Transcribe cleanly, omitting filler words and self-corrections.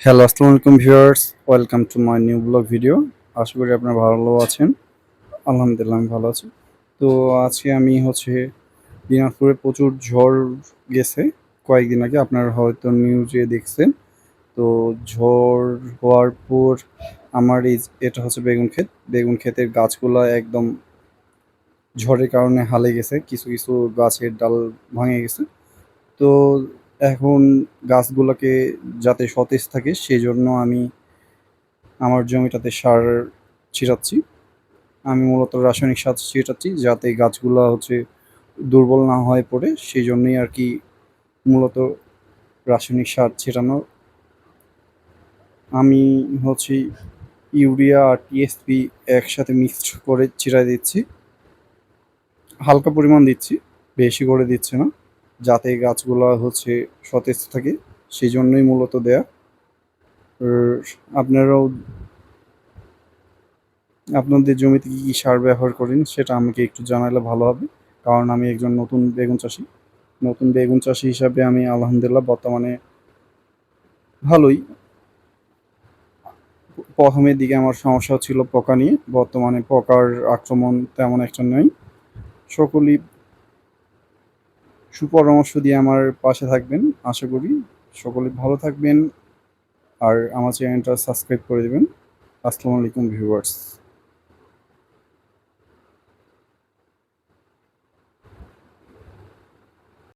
Hello, আসসালামু আলাইকুম viewers. Welcome to my new blog video. আশা করি আপনারা ভালো আছেন। আলহামদুলিল্লাহ আমি ভালো আছি। তো আজকে আমি দিনাজপুরে প্রচুর ঝড় গেছে কয়েকদিন আগে। আপনারা হয়তো নিউজে দেখছেন। তো ঝড় হওয়ার পর আমার এটা হচ্ছে বেগুন ক্ষেত। বেগুন ক্ষেতের গাছগুলা একদম ঝড়ের কারণে হালে গেছে। কিছু, কিছু গাছের ডাল ভাঙে গেছে। তো এখন গাছগুলাকে যাতে সতেজ থাকে সেজন্য আমি আমার জমিটাতে সার ছিটাচ্ছি। আমি মূলত রাসায়নিক সার ছিটাচ্ছি যাতে গাছগুলা দুর্বল না হয়ে পড়ে। সেজন্যই আরকি মূলত রাসায়নিক সার ছিটানো। আমি হচ্ছে ইউরিয়া আর টিএসপি একসাথে মিক্সড করে ছিটায় দিচ্ছি। হালকা পরিমাণ দিচ্ছি, বেশি করে দিচ্ছি না। যাতে গাছগুলা সতেজ থাকে সেজন্যই মূলত দেয়া। আর আপনারাও আপনাদের জমিতে কি, কি সার ব্যবহার করেন সেটা আমাকে একটু জানালে ভালো হবে। কারণ আমি একজন নতুন বেগুন চাষী। নতুন বেগুন চাষী হিসাবে আমি আলহামদুলিল্লাহ বর্তমানে ভালোই। ১ম এর দিকে আমার সমস্যা ছিল পোকা নিয়ে। বর্তমানে পোকার আক্রমণ তেমন একটা নেই। সকলেই সুপরামর্শ দিয়ে আমার পাশে থাকবেন আশা করি। সকলে ভালো থাকবেন আর আমার চ্যানেলটা সাবস্ক্রাইব করে দিবেন। আসসালামু আলাইকুম ভিউয়ার্স।